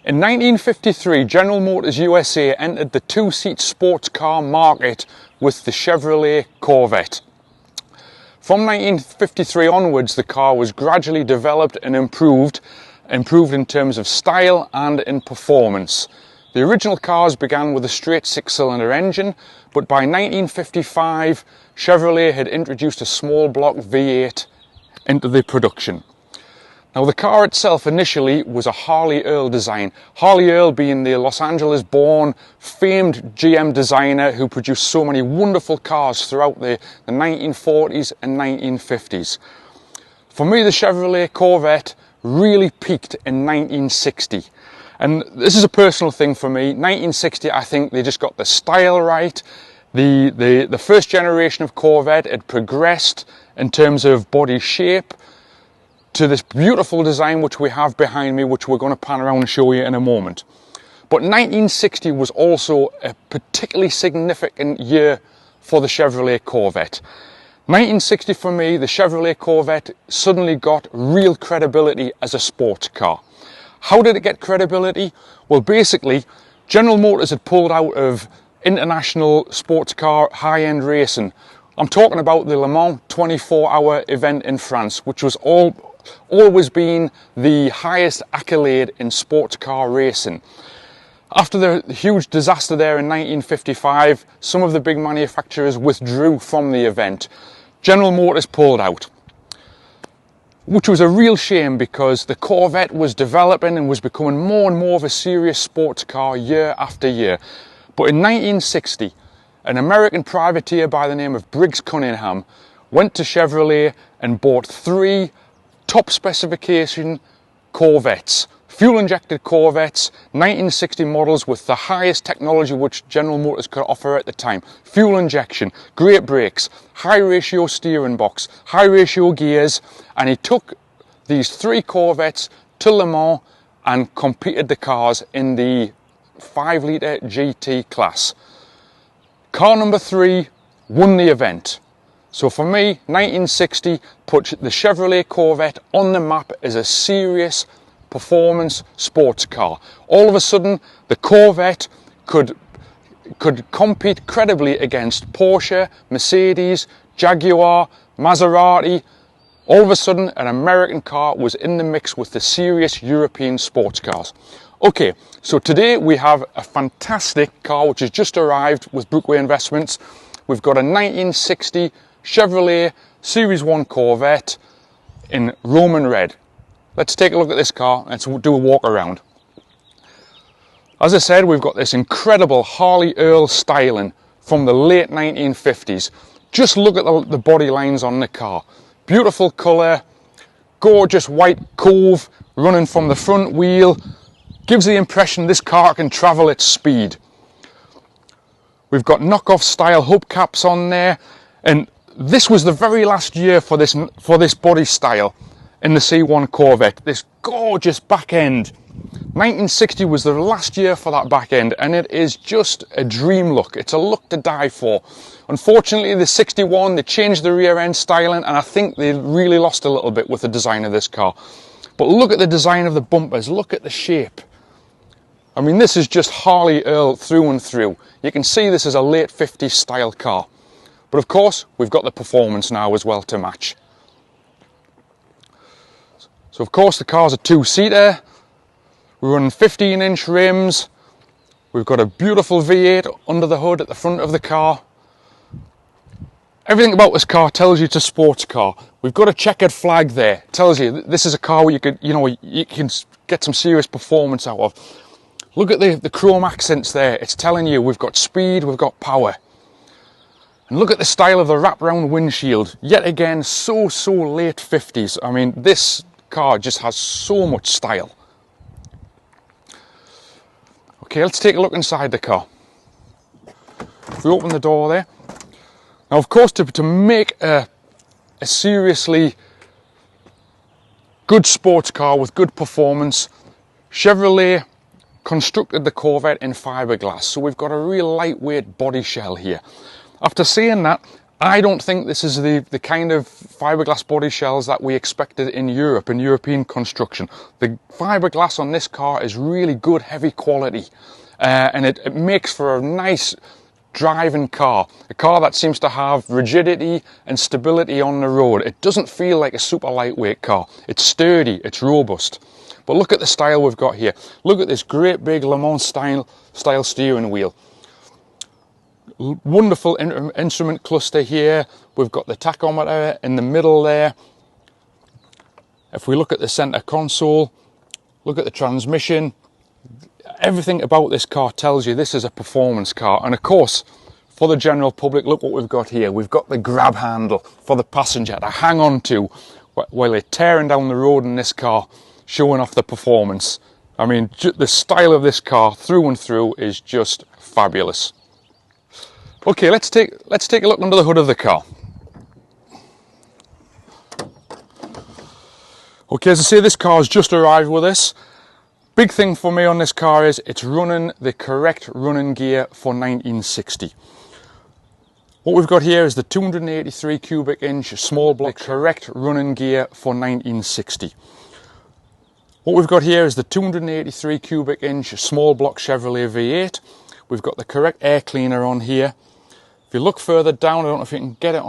In 1953, General Motors USA entered the two-seat sports car market with the Chevrolet Corvette. From 1953 onwards, the car was gradually developed and improved in terms of style and in performance. The original cars began with a straight six-cylinder engine, but by 1955, Chevrolet had introduced a small block V8 into the production. Now, the car itself initially was a Harley Earl design. Harley Earl being the Los Angeles born famed GM designer who produced so many wonderful cars throughout the 1940s and 1950s. For me, the Chevrolet Corvette really peaked in 1960. And this is a personal thing for me. 1960, I think they just got the style right. The first generation of Corvette had progressed in terms of body shape to this beautiful design which we have behind me, which we're going to pan around and show you in a moment. But 1960 was also a particularly significant year for the Chevrolet Corvette. 1960 for me, the Chevrolet Corvette suddenly got real credibility as a sports car. How did it get credibility? Well, basically, General Motors had pulled out of international sports car high-end racing. I'm talking about the Le Mans 24-hour event in France, which was always been the highest accolade in sports car racing. After the huge disaster there in 1955, some of the big manufacturers withdrew from the event. General Motors pulled out, which was a real shame because the Corvette was developing and was becoming more and more of a serious sports car year after year. But in 1960, an American privateer by the name of Briggs Cunningham went to Chevrolet and bought 3 top specification Corvettes, fuel injected Corvettes, 1960 models with the highest technology which General Motors could offer at the time. Fuel injection, great brakes, high ratio steering box, high ratio gears, and he took these 3 Corvettes to Le Mans and competed the cars in the 5-litre GT class. Car number 3 won the event. So for me, 1960 put the Chevrolet Corvette on the map as a serious performance sports car. All of a sudden, the Corvette could compete credibly against Porsche, Mercedes, Jaguar, Maserati. All of a sudden, an American car was in the mix with the serious European sports cars. Okay, so today we have a fantastic car which has just arrived with Brookway Investments. We've got a 1960 Chevrolet Series 1 Corvette in Roman red. Let's take a look at this car. Let's do a walk around. As I said, we've got this incredible Harley Earl styling from the late 1950s. Just look at the body lines on the car. Beautiful colour, gorgeous white cove running from the front wheel. Gives the impression this car can travel at speed. We've got knockoff style hubcaps on there, and this was the very last year for this body style in the C1 Corvette. This gorgeous back end. 1960 was the last year for that back end, and it is just a dream look. It's a look to die for. Unfortunately, the 61, they changed the rear end styling, and I think they really lost a little bit with the design of this car. But look at the design of the bumpers. Look at the shape. I mean, this is just Harley Earl through and through. You can see this is a late 50s style car. But of course, we've got the performance now as well to match. So of course, the car's a 2-seater. We're running 15-inch rims. We've got a beautiful V8 under the hood at the front of the car. Everything about this car tells you it's a sports car. We've got a checkered flag there. It tells you this is a car where you can get some serious performance out of. Look at the chrome accents there. It's telling you we've got speed, we've got power. And look at the style of the wraparound windshield. Yet again, so late 50s. I mean, this car just has so much style. Okay, let's take a look inside the car. If we open the door there. Now, of course, to make a seriously good sports car with good performance, Chevrolet constructed the Corvette in fiberglass. So we've got a real lightweight body shell here. After saying that, I don't think this is the kind of fiberglass body shells that we expected in Europe, in European construction. The fiberglass on this car is really good, heavy quality, and it makes for a nice driving car. A car that seems to have rigidity and stability on the road. It doesn't feel like a super lightweight car. It's sturdy, it's robust. But look at the style we've got here. Look at this great big Le Mans style steering wheel. Wonderful instrument cluster here. We've got the tachometer in the middle there. If we look at the center console, look at the transmission. Everything about this car tells you this is a performance car. And of course, for the general public, look what we've got here. We've got the grab handle for the passenger to hang on to while they're tearing down the road in this car, showing off the performance. I mean, the style of this car through and through is just fabulous. Okay, let's take a look under the hood of the car. Okay, as I say, this car has just arrived with us. Big thing for me on this car is it's running the correct running gear for 1960. What we've got here is the 283 cubic inch small block, the correct running gear for 1960. What we've got here is the 283 cubic inch small block Chevrolet V8. We've got the correct air cleaner on here. If you look further down, I don't know if you can get it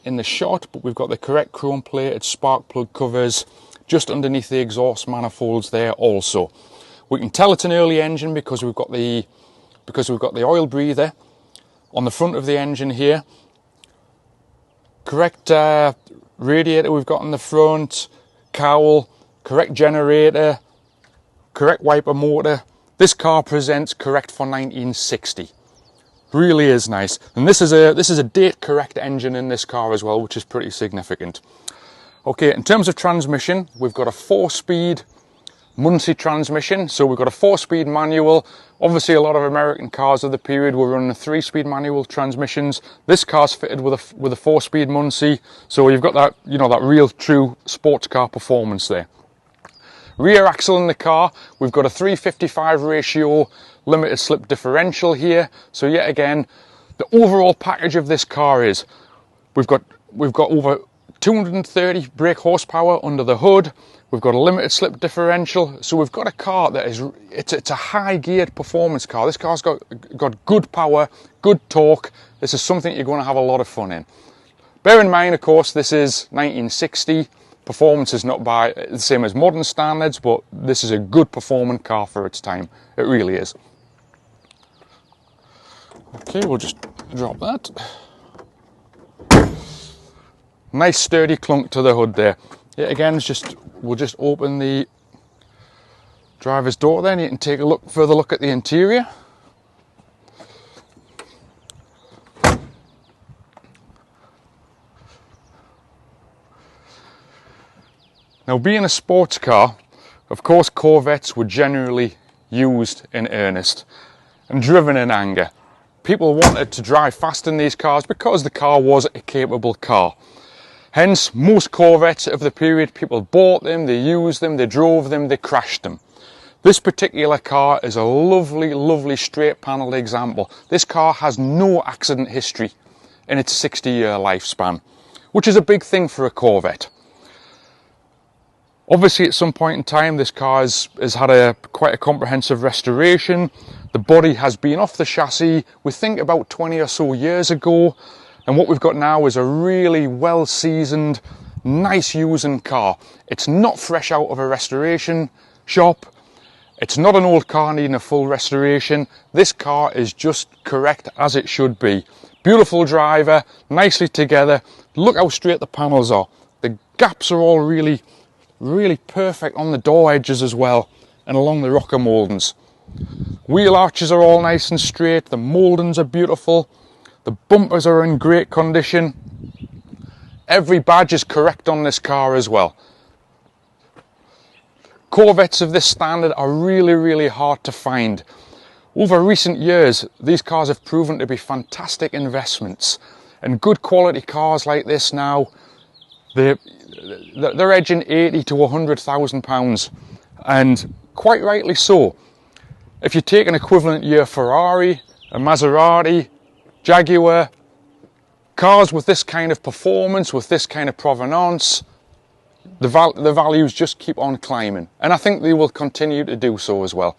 in the shot, but we've got the correct chrome plated spark plug covers just underneath the exhaust manifolds there also. We can tell it's an early engine because we've got the oil breather on the front of the engine here. Correct radiator we've got in the front, cowl, correct generator, correct wiper motor. This car presents correct for 1960. Really is nice. And this is a date correct engine in this car as well, which is pretty significant. Okay, in terms of transmission, we've got a 4-speed Muncie transmission. So we've got a 4-speed manual. Obviously a lot of American cars of the period were running 3-speed manual transmissions. This car's fitted with a 4-speed Muncie. So you've got that, you know, that real true sports car performance there. Rear axle in the car, we've got a 355 ratio limited slip differential here. So yet again, the overall package of this car is we've got over 230 brake horsepower under the hood. We've got a limited slip differential. So we've got a car that is it's a high geared performance car. This car's got good power, good torque. This is something you're going to have a lot of fun in. Bear in mind, of course, this is 1960. Performance is not by the same as modern standards, but this is a good performing car for its time. It really is. Okay, we'll just drop that. Nice sturdy clunk to the hood there. Yet again, we'll just open the driver's door then. You can take a further look at the interior. Now, being a sports car, of course Corvettes were generally used in earnest and driven in anger. People wanted to drive fast in these cars because the car was a capable car. Hence, most Corvettes of the period, people bought them, they used them, they drove them, they crashed them. This particular car is a lovely, lovely straight panelled example. This car has no accident history in its 60-year lifespan, which is a big thing for a Corvette. Obviously, at some point in time, this car has had quite a comprehensive restoration. The body has been off the chassis, we think about 20 or so years ago. And what we've got now is a really well-seasoned, nice using car. It's not fresh out of a restoration shop. It's not an old car needing a full restoration. This car is just correct as it should be. Beautiful driver, nicely together. Look how straight the panels are. The gaps are all really perfect on the door edges as well and along the rocker mouldings. Wheel arches are all nice and straight. The mouldings are beautiful. The bumpers are in great condition. Every badge is correct on this car as well. Corvettes of this standard are really hard to find. Over recent years, these cars have proven to be fantastic investments, and good quality cars like this now, they're edging 80 to 100,000 pounds, and quite rightly so. If you take an equivalent year Ferrari, a Maserati, Jaguar, Cars with this kind of performance, with this kind of provenance, the values just keep on climbing, and I think they will continue to do so as well.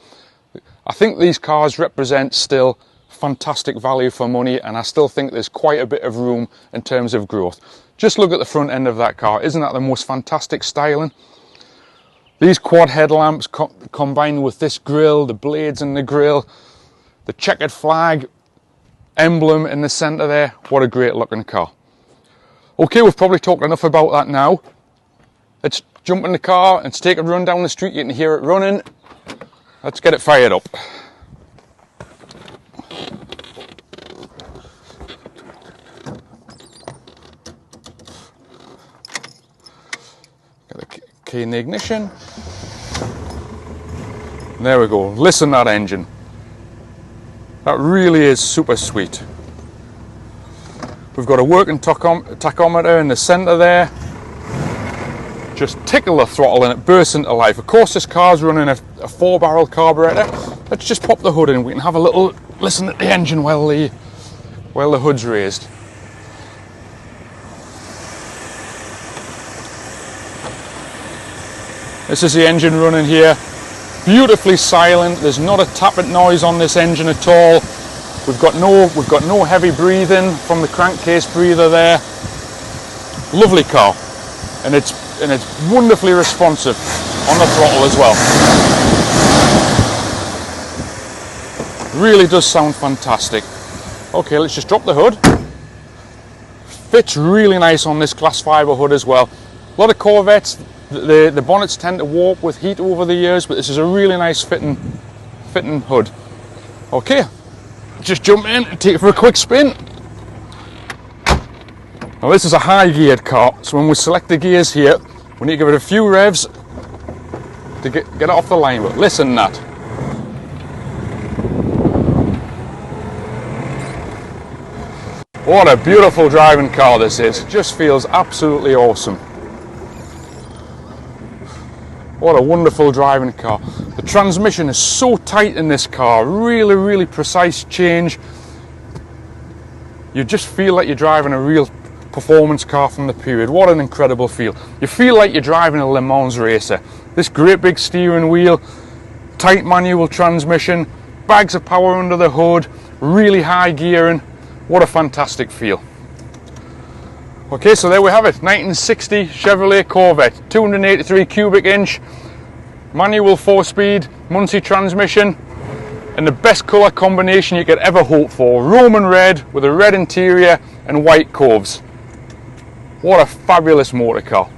I think these cars represent still fantastic value for money, and I still think there's quite a bit of room in terms of growth. Just look at the front end of that car. Isn't that the most fantastic styling? These quad headlamps combined with this grille, the blades in the grille, the checkered flag emblem in the centre there. What a great looking car. Okay, we've probably talked enough about that now. Let's jump in the car and take a run down the street. You can hear it running. Let's get it fired up. Get the key in the ignition. There we go. Listen to that engine. That really is super sweet. We've got a working tachometer in the centre there. Just tickle the throttle and it bursts into life. Of course, this car's running a 4-barrel carburetor. Let's just pop the hood in. We can have a little listen at the engine while the hood's raised. This is the engine running here. Beautifully silent. There's not a tappet noise on this engine at all. We've got no heavy breathing from the crankcase breather there. Lovely car, and it's wonderfully responsive on the throttle as well. Really does sound fantastic. Okay, let's just drop the hood. Fits really nice on this glass fibre hood as well. A lot of Corvettes, the bonnets tend to warp with heat over the years, but this is a really nice fitting hood. Okay, just jump in and take it for a quick spin. Now this is a high geared car, so when we select the gears here, we need to give it a few revs to get it off the line, but listen to that. What a beautiful driving car this is. It just feels absolutely awesome. What a wonderful driving car. The transmission is so tight in this car, really precise change. You just feel like you're driving a real performance car from the period. What an incredible feel. You feel like you're driving a Le Mans racer. This great big steering wheel, tight manual transmission, bags of power under the hood, really high gearing. What a fantastic feel. Okay, so there we have it. 1960 Chevrolet Corvette, 283 cubic inch, manual 4-speed, Muncie transmission, and the best colour combination you could ever hope for. Roman red with a red interior and white coves. What a fabulous motor car.